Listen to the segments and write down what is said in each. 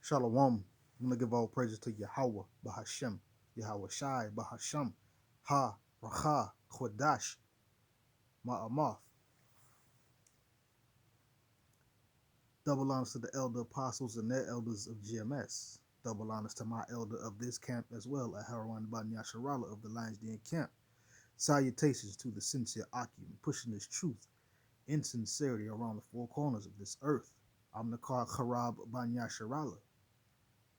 Shalom. I'm gonna give all praises to Yahweh, Bahashem, Yahweh Shai, Bahasham, Ha, Racha, Chodash, Ma'amath. Double honors to the elder apostles and their elders of GMS. Double honors to my elder of this camp as well, at Harawan Ban Yasharala of the Lions Den camp. Salutations to the sincere Akim, pushing this truth in sincerity around the four corners of this earth. I'm the Kar Harab Ban Yasharala,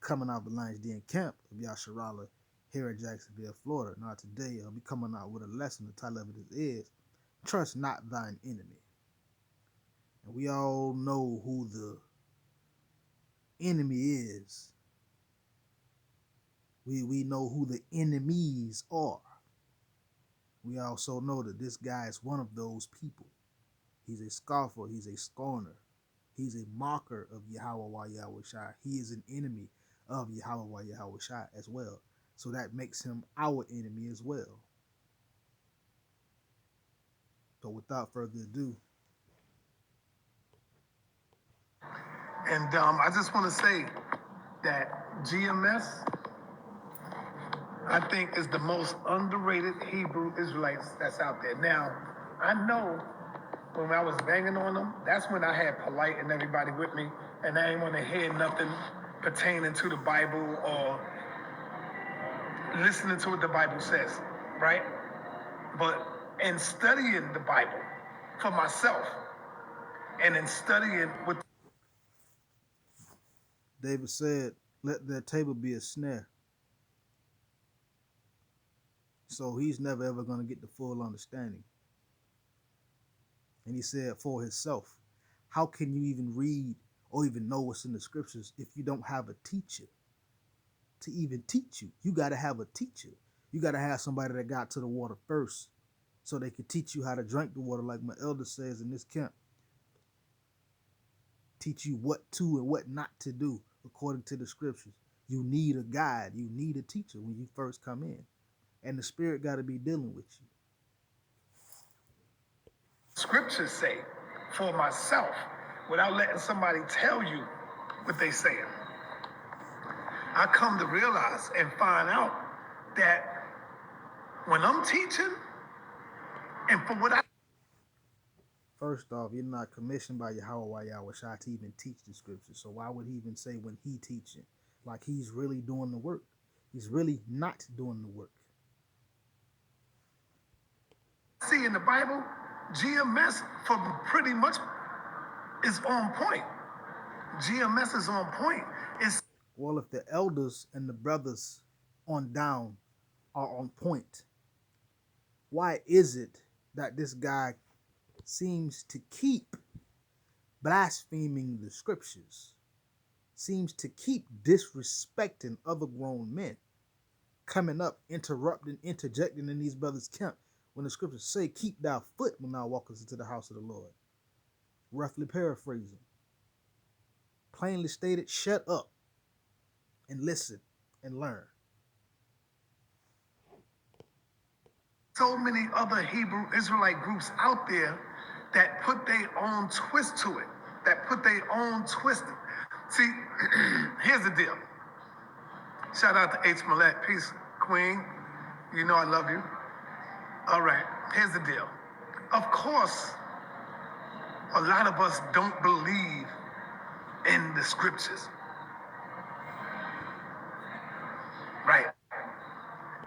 coming out of the Lions Den camp of Yasharala here in Jacksonville, Florida. Now today I'll be coming out with a lesson. The title of it is Trust Not Thine Enemy. And we all know who the enemy is. We know who the enemies are. We also know that this guy is one of those people. He's a scoffer, he's a scorner, he's a mocker of Yahweh Yahweh Shai. He is an enemy of Yahweh Yahweh Shai as well. So that makes him our enemy as well. So without further ado. And I just want to say that GMS, I think, is the most underrated Hebrew Israelites that's out there. Now, I know when I was banging on them, that's when I had Polite and everybody with me, and I didn't want to hear nothing pertaining to the Bible or listening to what the Bible says, right? But in studying the Bible for myself and in studying with David said, let their table be a snare. So he's never ever going to get the full understanding. And he said for himself, how can you even read or even know what's in the scriptures if you don't have a teacher to even teach you? You got to have a teacher. You got to have somebody that got to the water first so they could teach you how to drink the water, like my elder says in this camp. Teach you what to and what not to do according to the scriptures. You need a guide. You need a teacher when you first come in. And the Spirit got to be dealing with you. scriptures say for myself without letting somebody tell you what they saying. I come to realize and find out that when I'm teaching and for what I First off, you're not commissioned by Yahweh Yahweh Shai to even teach the scriptures. So why would he even say when he teaching? Like he's really doing the work. He's really not doing the work. see in the Bible, GMS for pretty much is on point. GMS is on point. It's Well, if the elders and the brothers on down are on point, why is it that this guy seems to keep blaspheming the scriptures, seems to keep disrespecting other grown men, coming up, interrupting, interjecting in these brothers' camp when the scriptures say, keep thy foot when thou walkest into the house of the Lord? Roughly paraphrasing. Plainly stated, shut up and listen and learn. so many other Hebrew Israelite groups out there that put their own twist to it, that put their own twist. See, here's the deal. Shout out to H. Millette. Peace, Queen. You know I love you. All right, here's the deal. Of course, a lot of us don't believe in the scriptures, right?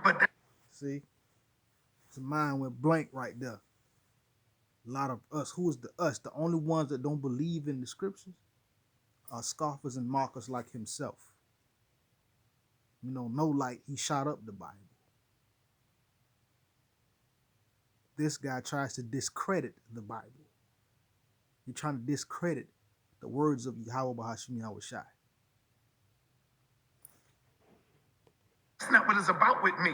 But See, the mind went blank right there. A lot of us, who is the us? The only ones that don't believe in the scriptures are scoffers and mockers like himself. You know, no light, he shot up the Bible. This guy tries to discredit the Bible. He's trying to discredit the words of Yahweh Bahashim Yahweh Shai. that's not what it's about with me.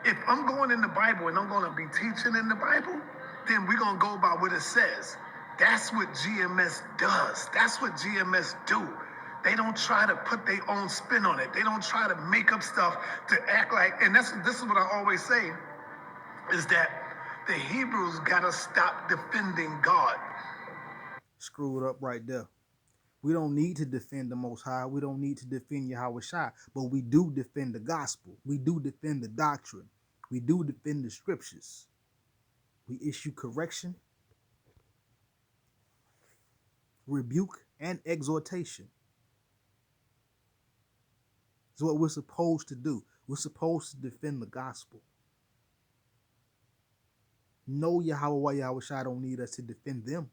If I'm going in the Bible and I'm going to be teaching in the Bible, then we're going to go by what it says. That's what GMS does. That's what GMS do. They don't try to put their own spin on it. They don't try to make up stuff to act like, and this is what I always say, is that the Hebrews got to stop defending God. Screwed up right there. We don't need to defend the Most High. We don't need to defend Yahweh Shai, but we do defend the gospel. We do defend the doctrine. We do defend the scriptures. We issue correction, rebuke, and exhortation. It's what we're supposed to do. We're supposed to defend the gospel. No, Yahweh Shai don't need us to defend them.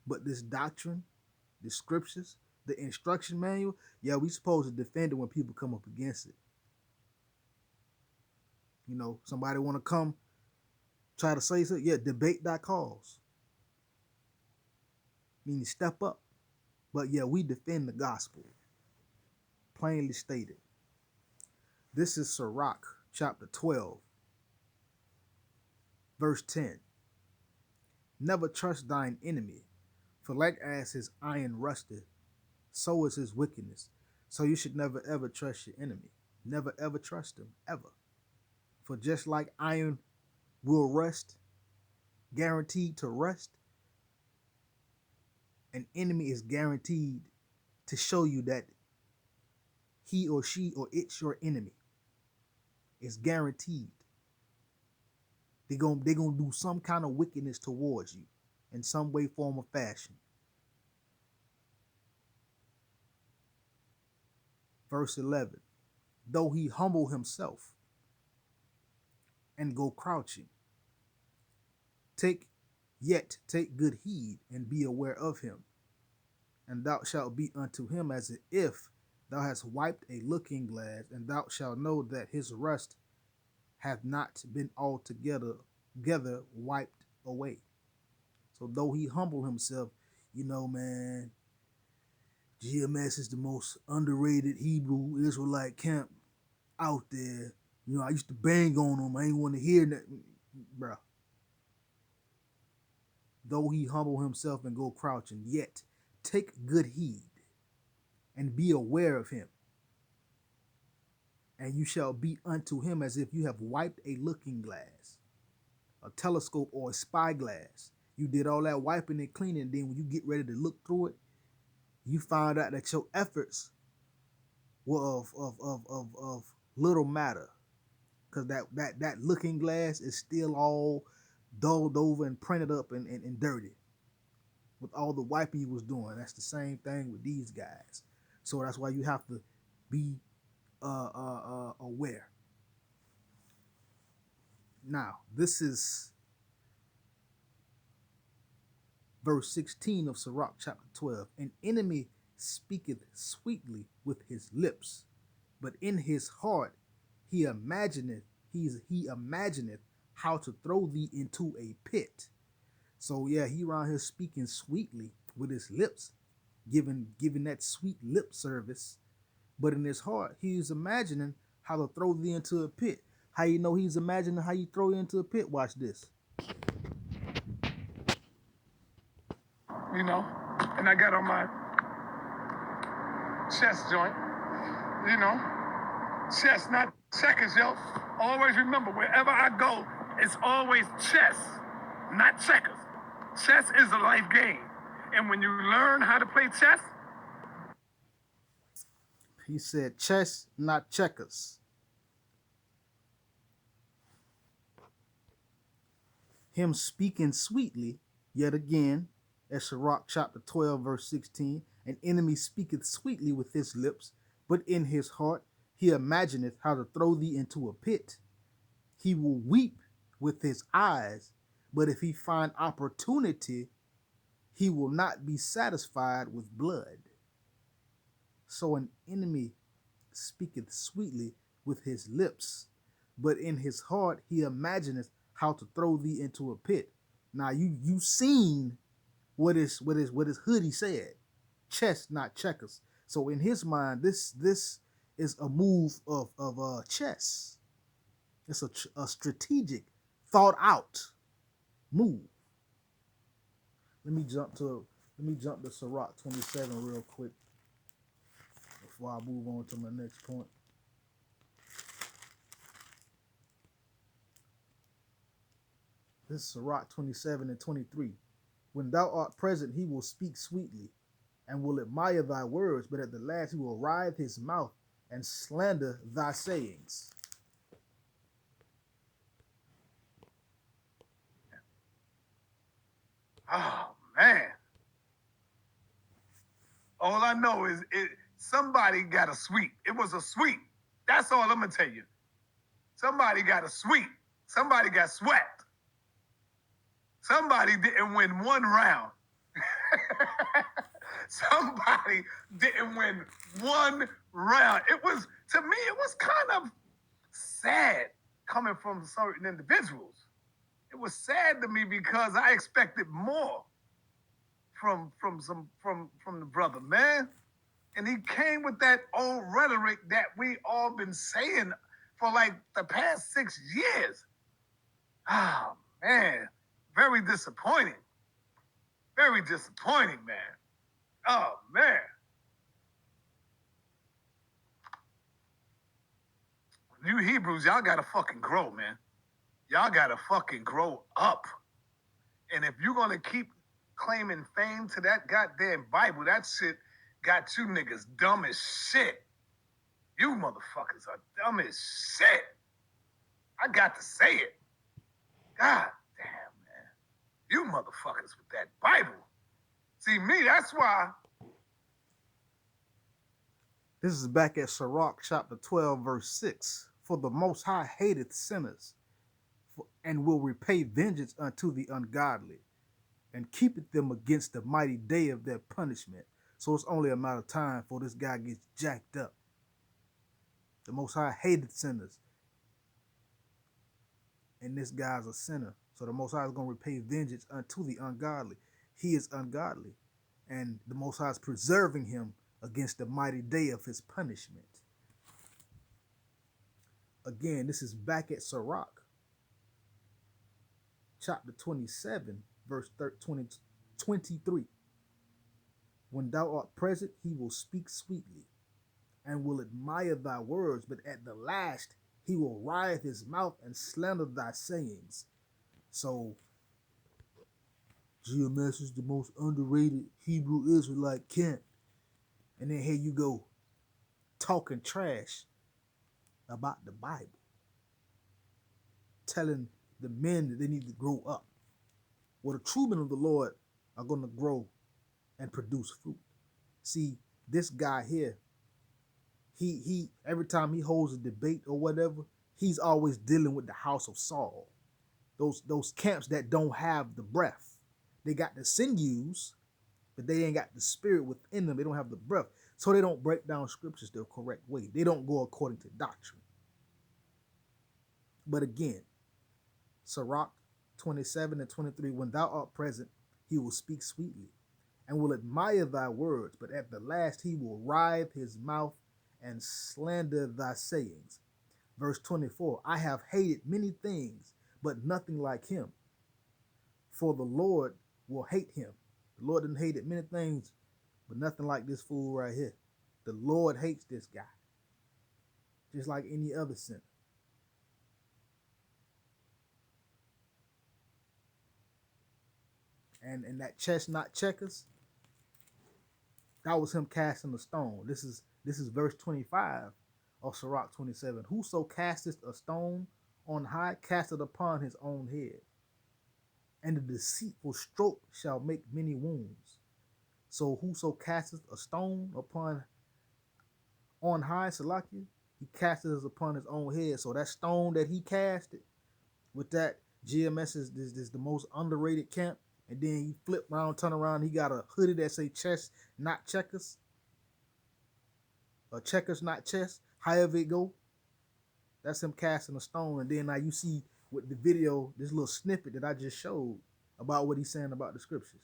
But this doctrine, the scriptures, the instruction manual, yeah, we supposed to defend it when people come up against it. You know, somebody want to come try to say something, yeah, debate that cause. Meaning step up. But yeah, we defend the gospel. Plainly stated. This is Sirach, chapter 12, verse 10. Never trust thine enemy, for like as his iron rusteth, so is his wickedness. So you should never ever trust your enemy. Never ever trust him, ever. For just like iron will rust, guaranteed to rust, an enemy is guaranteed to show you that he or she or it's your enemy. It's guaranteed. They're gonna do some kind of wickedness towards you in some way, form, or fashion. Verse 11. Though he humble himself and go crouching, take good heed and be aware of him, and thou shalt be unto him as if thou hast wiped a looking glass, and thou shalt know that his rust hath not been altogether wiped away. So though he humble himself, you know, man, GMS is the most underrated Hebrew Israelite camp out there. You know, I used to bang on them. I ain't want to hear that, bruh. Though he humble himself and go crouching, yet take good heed and be aware of him. And you shall be unto him as if you have wiped a looking glass, a telescope, or a spyglass. You did all that wiping and cleaning, and then when you get ready to look through it, you find out that your efforts were of little matter. Because that looking glass is still all dulled over and printed up and dirty with all the wiping you was doing. That's the same thing with these guys. So that's why you have to be aware. Now, this is verse 16 of Sirach chapter 12. An enemy speaketh sweetly with his lips, but in his heart he imagineth how to throw thee into a pit. So yeah, he around here speaking sweetly with his lips, giving that sweet lip service, but in his heart he's imagining how to throw thee into a pit. How you know he's imagining how you throw you into a pit? Watch this. You know, and I got on my chest joint, you know, chess, not checkers, yo. Always remember, wherever I go, it's always chess, not checkers. Chess is a life game. And when you learn how to play chess, He said chess, not checkers. Him speaking sweetly, yet again, as Sirach chapter 12, verse 16, an enemy speaketh sweetly with his lips, but in his heart he imagineth how to throw thee into a pit. He will weep with his eyes, but if he find opportunity, he will not be satisfied with blood. So an enemy speaketh sweetly with his lips, but in his heart he imagineth how to throw thee into a pit. Now you seen what his hoodie said, chess not checkers. So in his mind, this is a move of chess. It's a strategic, thought out move. Let me jump to Sirach 27 real quick before I move on to my next point. This is Sirach 27 and 23. When thou art present, he will speak sweetly. and will admire thy words, but at the last he will writhe his mouth and slander thy sayings. Oh man. All I know is somebody got a sweep. It was a sweep. That's all I'm gonna tell you. Somebody got a sweep. Somebody got swept. Somebody didn't win one round. Somebody didn't win one round. It was, to me, it was kind of sad coming from certain individuals. It was sad to me because I expected more from the brother, man. And he came with that old rhetoric that we all been saying for like the past 6 years. Oh man, very disappointing. Very disappointing, man. Oh man. You Hebrews, y'all gotta fucking grow, man. Y'all gotta fucking grow up. And if you're gonna keep claiming fame to that goddamn Bible, that shit got you niggas dumb as shit. You motherfuckers are dumb as shit. I got to say it. God damn, man. You motherfuckers with that Bible. See, me, that's why. This is back at Sirach chapter 12, verse 6. For the Most High hateth sinners, and will repay vengeance unto the ungodly, and keepeth them against the mighty day of their punishment. So it's only a matter of time before this guy gets jacked up. The Most High hated sinners, and this guy's a sinner. So the Most High is going to repay vengeance unto the ungodly. He is ungodly, and the Most High is preserving him against the mighty day of his punishment. Again, this is back at Sirach, chapter 27, verse 23. When thou art present, he will speak sweetly, and will admire thy words, but at the last he will writhe his mouth and slander thy sayings. So, GMS is the most underrated Hebrew Israelite camp. And then here you go, talking trash about the Bible, telling the men that they need to grow up. Well, the true men of the Lord are going to grow and produce fruit. See, this guy here, he every time he holds a debate or whatever, he's always dealing with the house of Saul. Those camps that don't have the breath. They got the sinews, but they ain't got the spirit within them. They don't have the breath. So they don't break down scriptures the correct way. They don't go according to doctrine. But again, Sirach 27 and 23, when thou art present, he will speak sweetly and will admire thy words, but at the last he will writhe his mouth and slander thy sayings. Verse 24, I have hated many things, but nothing like him. For the Lord will hate him. The Lord didn't hate many things, but nothing like this fool right here. The Lord hates this guy, just like any other sinner. And that chestnut checkers, that was him casting a stone. This is verse 25 of Sirach 27. Whoso casteth a stone on high, casteth upon his own head, and the deceitful stroke shall make many wounds. So whoso casteth a stone on high, Salakia, he casteth upon his own head. So that stone that he casted with that, GMS is the most underrated camp. And then he flip around, turn around, he got a hoodie that say chess, not checkers. Or checkers, not chess. However it go. That's him casting a stone. And then now you see with the video, this little snippet that I just showed about what he's saying about the scriptures.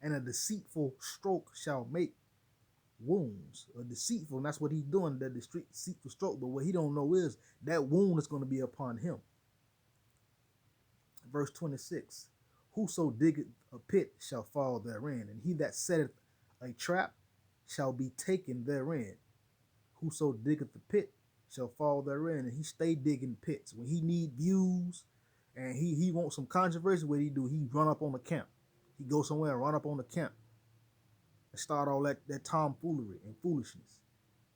And a deceitful stroke shall make wounds. A deceitful, and that's what he's doing, the deceitful stroke. But what he don't know is that wound is going to be upon him. Verse 26, whoso diggeth a pit shall fall therein, and he that setteth a trap shall be taken therein. Whoso diggeth the pit shall fall therein. And he stay digging pits. When he need views and he wants some controversy, what he do? He run up on the camp. He go somewhere and run up on the camp and start all that tomfoolery and foolishness.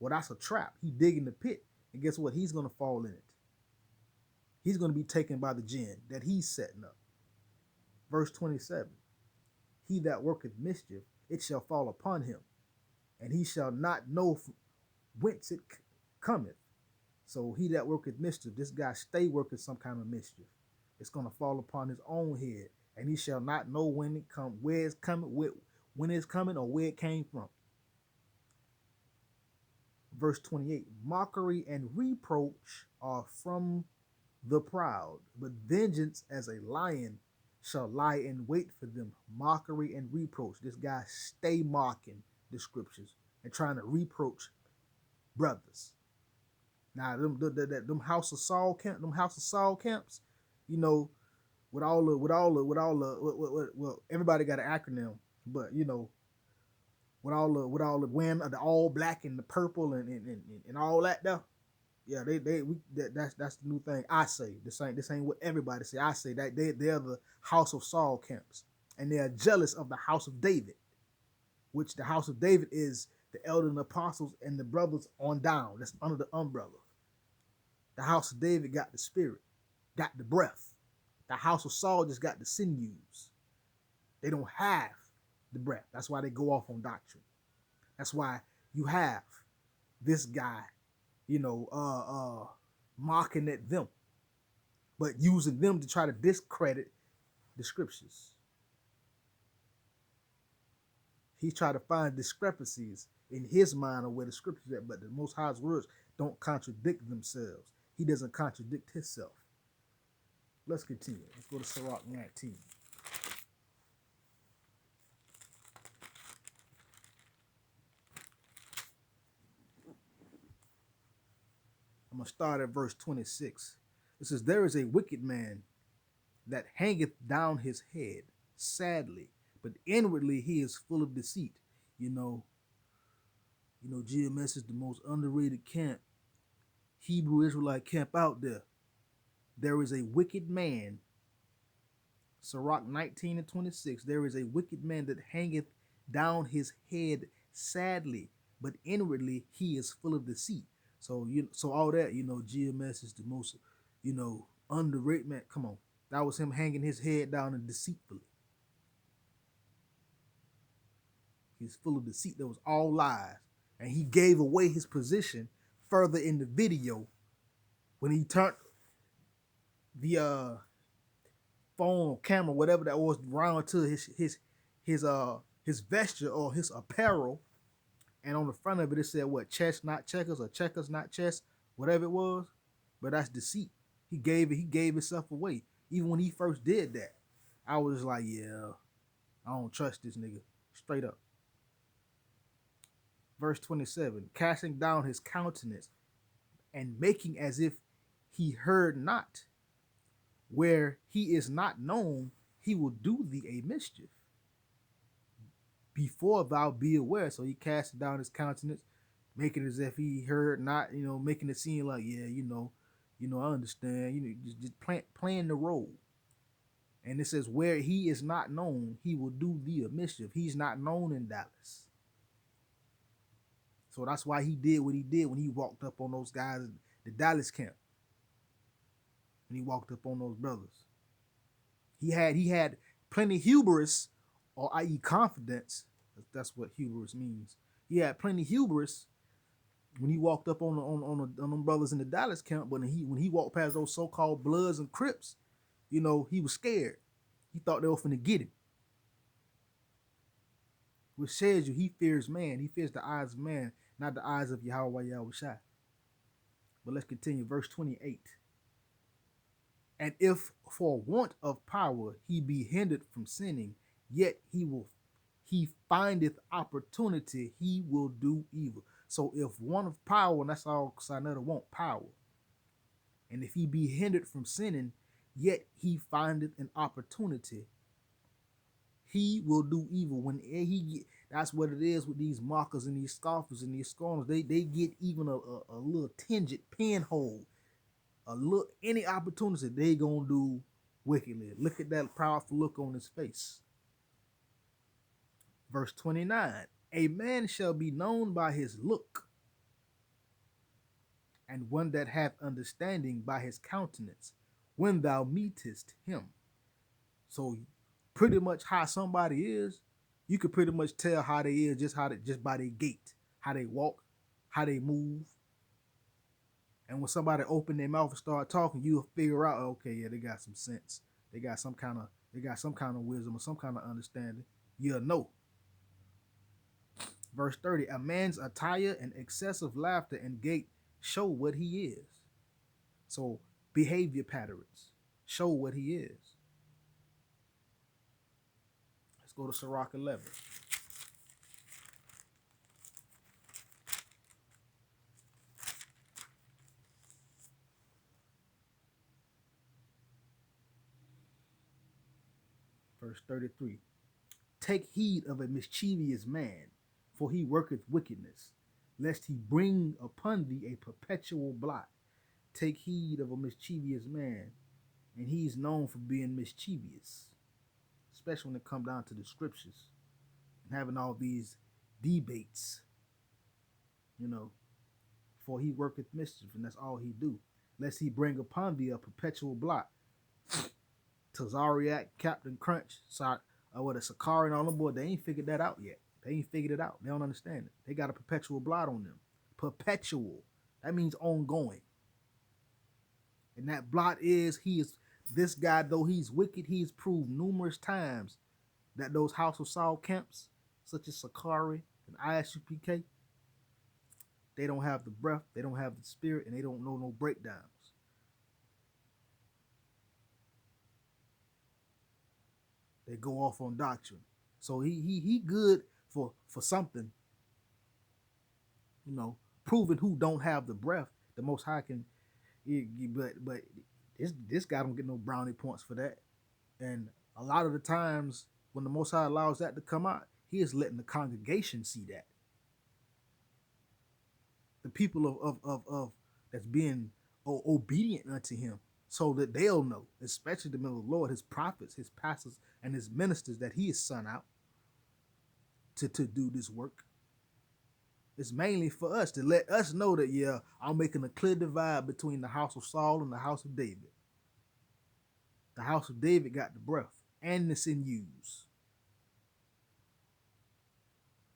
Well, that's a trap. He digging the pit, and guess what? He's gonna fall in it. He's gonna be taken by the jinn that he's setting up. Verse 27. He that worketh mischief, it shall fall upon him, and he shall not know whence it cometh. So he that worketh mischief, this guy stay working some kind of mischief. It's gonna fall upon his own head, and he shall not know when it come, where it's coming, when it's coming, or where it came from. Verse 28. Mockery and reproach are from the proud, but vengeance as a lion shall lie in wait for them. Mockery and reproach. This guy stay mocking the scriptures and trying to reproach brothers. Now, them House of Saul camps, you know, well, everybody got an acronym, but you know, with all the wind of the all black and the purple and all that stuff. Yeah, that's the new thing. I say this ain't what everybody say. I say that they're the House of Saul camps, and they are jealous of the House of David, which the House of David is the elder and apostles and the brothers on down. That's under the umbrella. The House of David got the spirit, got the breath. The House of Saul just got the sinews. They don't have the breath. That's why they go off on doctrine. That's why you have this guy, you know, mocking at them, but using them to try to discredit the scriptures. He tried to find discrepancies in his mind of where the scriptures are, but the Most High's words don't contradict themselves. He doesn't contradict himself. Let's continue. Let's go to Sirach 19. I'm going to start at verse 26. It says, there is a wicked man that hangeth down his head sadly, but inwardly he is full of deceit. You know, GMS is the most underrated camp, Hebrew Israelite camp out there. There is a wicked man, Sirach 19 and 26. There is a wicked man that hangeth down his head sadly, but inwardly he is full of deceit. So so all that, GMS is the most, underrated man. Come on, that was him hanging his head down and deceitfully. He's full of deceit. That was all lies, and he gave away his position further in the video when he turned the phone or camera, whatever that was, around to his vesture or his apparel, and on the front of it said what, chess not checkers, or checkers not chess, whatever it was. But that's deceit. He gave himself away. Even when he first did that, I was like, yeah, I don't trust this nigga. Straight up. Verse 27, casting down his countenance and making as if he heard not. Where he is not known, he will do thee a mischief. Before thou be aware. So he casted down his countenance, making as if he heard not, making it seem like, yeah, I understand, just playing the role. And it says, where he is not known, he will do thee a mischief. He's not known in Dallas. So that's why he did what he did when he walked up on those guys at the Dallas camp. When he walked up on those brothers. He had plenty hubris, or i.e. confidence. That's what hubris means. He had plenty hubris when he walked up on them brothers in the Dallas camp, but when he walked past those so-called Bloods and Crips, he was scared. He thought they were finna get him. Which says he fears man. He fears the eyes of man, not the eyes of Yahweh Yahushua. But let's continue. Verse 28. And if for want of power he be hindered from sinning, yet he findeth opportunity, he will do evil. So if want of power, and that's all Sinetta want, power. And if he be hindered from sinning, yet he findeth an opportunity, he will do evil. That's what it is with these mockers and these scoffers and these scorners. They get even a little tingent pinhole. Any opportunity, they gonna do wickedly. Look at that powerful look on his face. Verse 29. A man shall be known by his look, and one that hath understanding by his countenance, when thou meetest him. So pretty much how somebody is, you could pretty much tell how they is just by their gait, how they walk, how they move. And when somebody open their mouth and start talking, you'll figure out, okay, yeah, they got some sense. They got some kind of wisdom or some kind of understanding. You'll know. Verse 30, a man's attire and excessive laughter and gait show what he is. So behavior patterns show what he is. Let's go to Sirach 11. Verse 33. Take heed of a mischievous man, for he worketh wickedness, lest he bring upon thee a perpetual blot. Take heed of a mischievous man, and he's known for being mischievous, especially when it comes down to the scriptures and having all these debates, for he worketh mischief, and that's all he do. Lest he bring upon thee a perpetual blot. Tazariak, Captain Crunch, what a Sakari and all them boys, they ain't figured that out yet. They ain't figured it out. They don't understand it. They got a perpetual blot on them. Perpetual. That means ongoing. And that blot is, this guy, though he's wicked, he's proved numerous times that those House of Saul camps, such as Sakari and ISUPK, they don't have the breath, they don't have the spirit, and they don't know no breakdowns. They go off on doctrine. So he good for something, proving who don't have the breath. The Most High can, but this guy don't get no brownie points for that. And a lot of the times when the Most High allows that to come out, he is letting the congregation see that. The people of that's being obedient unto him, so that they'll know, especially the middle of the Lord, his prophets, his pastors, and his ministers, that he is sent out to do this work. It's mainly for us to let us know that, yeah, I'm making a clear divide between the house of Saul and the house of David. The house of David got the breath and the sinews.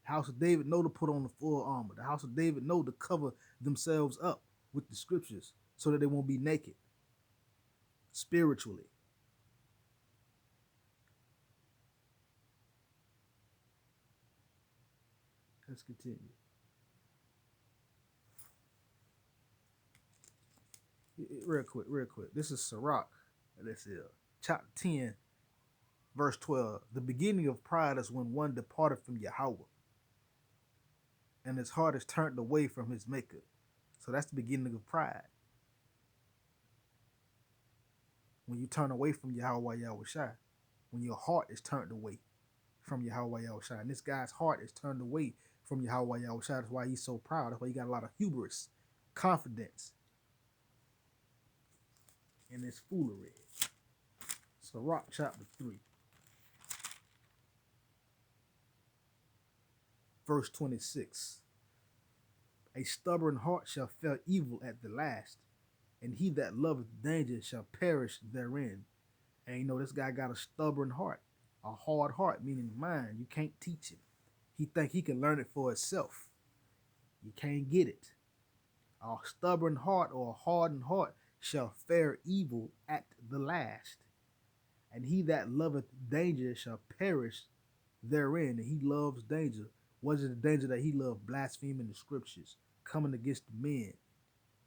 The house of David know to put on the full armor. The house of David know to cover themselves up with the scriptures so that they won't be naked spiritually. Let's continue. Real quick. This is Sirach. Let's see. Chapter 10, verse 12. The beginning of pride is when one departed from Yahweh, and his heart is turned away from his maker. So that's the beginning of pride. When you turn away from Yahweh Yahushai, when your heart is turned away from Yahweh Yahushai. And this guy's heart is turned away from Yahweh Yahushai. That's why he's so proud. That's why he got a lot of hubris, confidence in his foolery. Sirach chapter 3, verse 26. A stubborn heart shall fare evil at the last, and he that loveth danger shall perish therein. And this guy got a stubborn heart, a hard heart, meaning mind. You can't teach it. He think he can learn it for himself. You can't get it. A stubborn heart or a hardened heart shall fare evil at the last. And he that loveth danger shall perish therein. And he loves danger. What is the danger that he loved? Blaspheming the scriptures, coming against the men,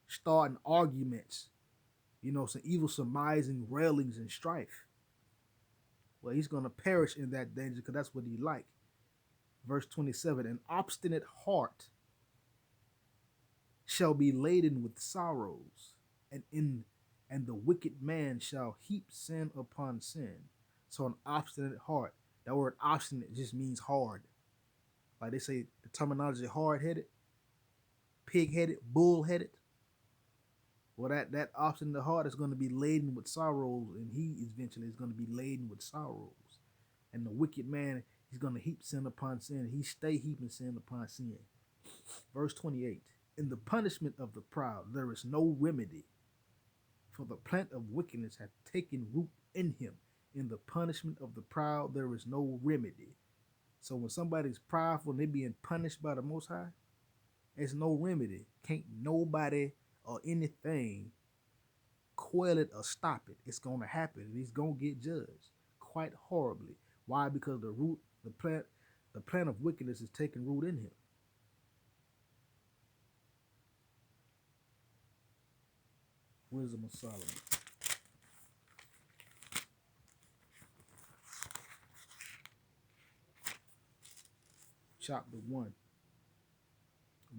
starting arguments, some evil surmising, railings, and strife. Well, he's going to perish in that danger because that's what he like. Verse 27, an obstinate heart shall be laden with sorrows, and the wicked man shall heap sin upon sin. So an obstinate heart. That word obstinate just means hard. Like they say, the terminology hard-headed, pig-headed, bull-headed. Well, that obstinate heart is going to be laden with sorrows, and he eventually is going to be laden with sorrows. And the wicked man, He's going to heap sin upon sin. He stay heaping sin upon sin. Verse 28. In the punishment of the proud, there is no remedy, for the plant of wickedness hath taken root in him. In the punishment of the proud, there is no remedy. So when somebody's prideful and they're being punished by the Most High, there's no remedy. Can't nobody or anything quell it or stop it. It's going to happen, and he's going to get judged quite horribly. Why? Because the plant of wickedness is taking root in him. Wisdom of Solomon, chapter 1,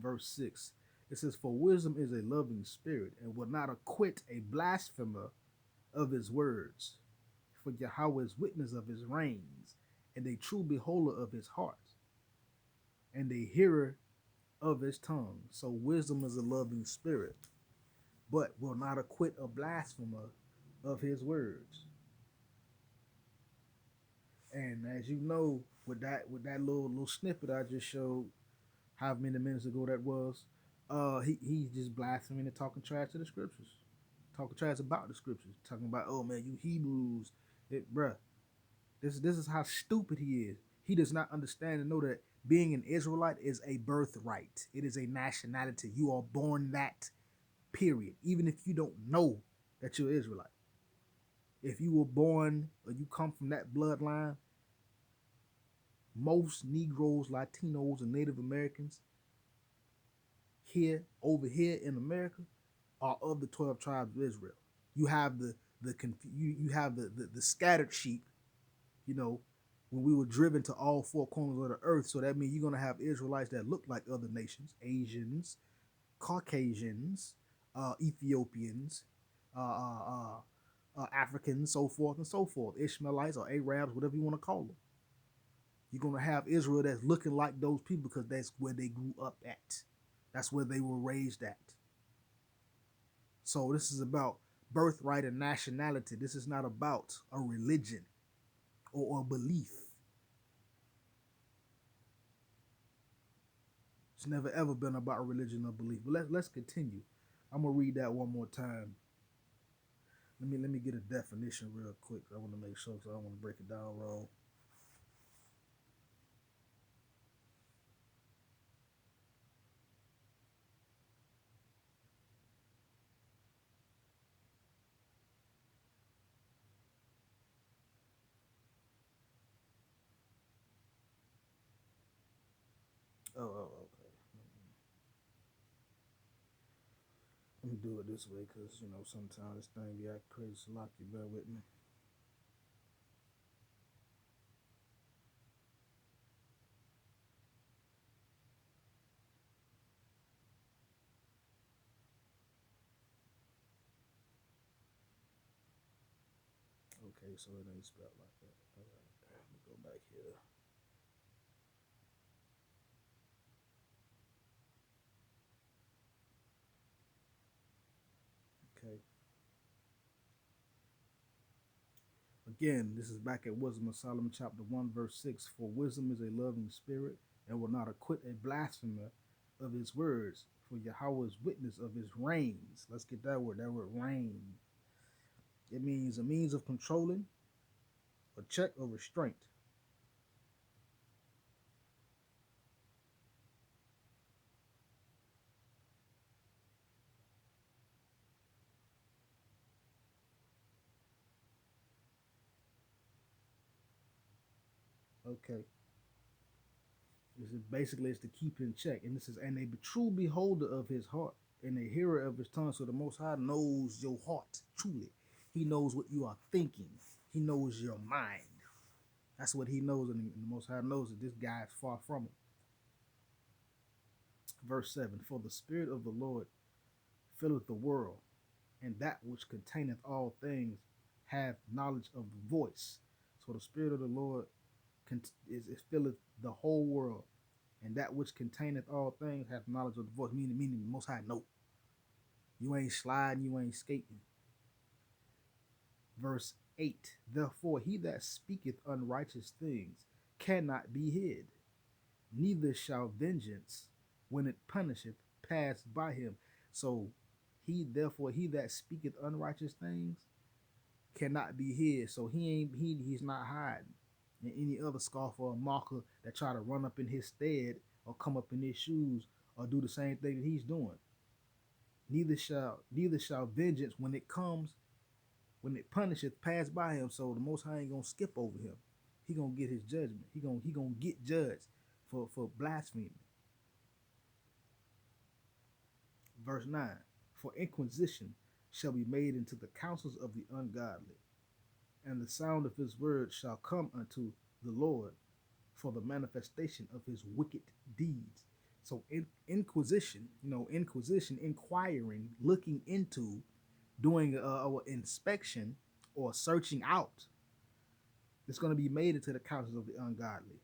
verse 6. It says, for wisdom is a loving spirit, and will not acquit a blasphemer of his words. For Yahweh is witness of his reigns, and a true beholder of his heart, and a hearer of his tongue. So wisdom is a loving spirit, but will not acquit a blasphemer of his words. And as you know, with that little snippet I just showed, how many minutes ago that was, he's just blaspheming and talking trash to the scriptures, talking trash about the scriptures, talking about, oh man, you Hebrews, bruh. This is how stupid he is. He does not understand and know that being an Israelite is a birthright. It is a nationality. You are born that, period. Even if you don't know that you're Israelite. If you were born or you come from that bloodline, most Negroes, Latinos, and Native Americans over here in America are of the 12 tribes of Israel. You have you have the scattered sheep, you know, when we were driven to all four corners of the earth. So that means you're gonna have Israelites that look like other nations, Asians, Caucasians, Ethiopians, Africans, so forth and so forth, Ishmaelites or Arabs, whatever you want to call them. You're gonna have Israel that's looking like those people because that's where they grew up at. That's where they were raised at. So this is about birthright and nationality. This is not about a religion or a belief. It's never ever been about religion or belief. But let's continue. I'm gonna read that one more time. Let me get a definition real quick. I want to make sure because I don't want to break it down wrong. Okay. Let me do it this way because you know sometimes this thing be acting crazy. So lock you, bear with me. Okay, so it ain't spelled like that. All right, let me go back here. Okay. Again, this is back at Wisdom of Solomon, chapter 1, verse 6. For wisdom is a loving spirit, and will not acquit a blasphemer of his words. For Yahweh is witness of his reigns. Let's get that word reign. It means a means of controlling, a check, or restraint. Okay. This is basically it's to keep in check. And this is and a true beholder of his heart and a hearer of his tongue. So the Most High knows your heart truly. He knows what you are thinking. He knows your mind. That's what he knows, and the Most High knows that this guy is far from him. Verse 7. For the Spirit of the Lord filleth the world, and that which containeth all things hath knowledge of the voice. So the Spirit of the Lord is filleth the whole world, and that which containeth all things hath knowledge of the voice, meaning the Most High know. You ain't sliding, you ain't skating. Verse 8. Therefore, he that speaketh unrighteous things cannot be hid, neither shall vengeance, when it punisheth, pass by him. So he that speaketh unrighteous things cannot be hid. So he's not hiding. And any other scoffer or mocker that try to run up in his stead or come up in his shoes or do the same thing that he's doing. Neither shall vengeance, when it comes, when it punisheth, pass by him. So the Most High ain't gonna skip over him. He gonna get his judgment. He gonna get judged for blasphemy. Verse 9. For inquisition shall be made into the counsels of the ungodly, and the sound of his words shall come unto the Lord for the manifestation of his wicked deeds. So inquisition, inquisition, inquiring, looking into, doing inspection or searching out, it's going to be made into the counsels of the ungodly.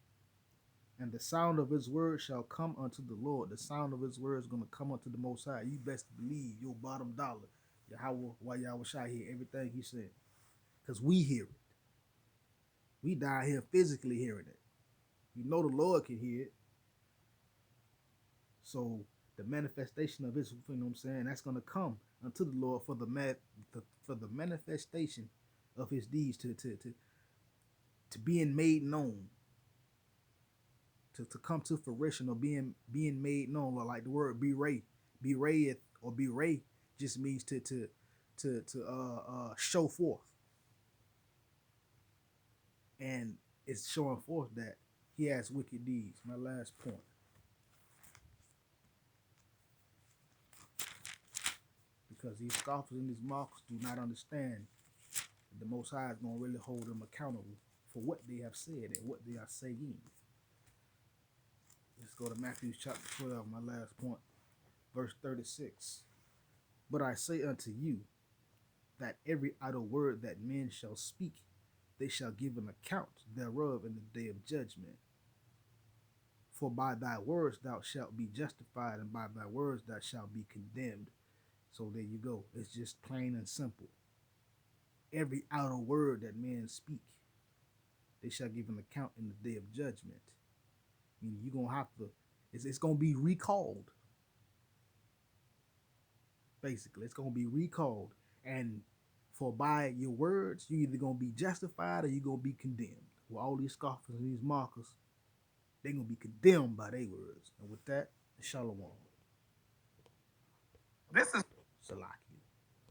And the sound of his word shall come unto the Lord. The sound of his word is going to come unto the Most High. You best believe your bottom dollar. Yahweh, while Yahweh Shai hear everything he said. Because we hear it. We down here physically hearing it. You know the Lord can hear it. So the manifestation of his, you know what I'm saying, that's going to come unto the Lord for the manifestation of his deeds to being made known. To come to fruition or being made known, or like the word berayeth or beray just means to show forth, and it's showing forth that he has wicked deeds. My last point, because these scoffers and these mockers do not understand that the Most High is going to really hold them accountable for what they have said and what they are saying. Let's go to Matthew chapter 12, my last point, verse 36. But I say unto you, that every idle word that men shall speak, they shall give an account thereof in the day of judgment. For by thy words thou shalt be justified, and by thy words thou shalt be condemned. So there you go. It's just plain and simple. Every idle word that men speak, they shall give an account in the day of judgment. I mean, you're gonna have to. It's gonna be recalled. Basically, it's gonna be recalled, and for by your words, you're either gonna be justified or you're gonna be condemned. Well, all these scoffers and these mockers, they're gonna be condemned by their words. And with that, shalom. This is Salah.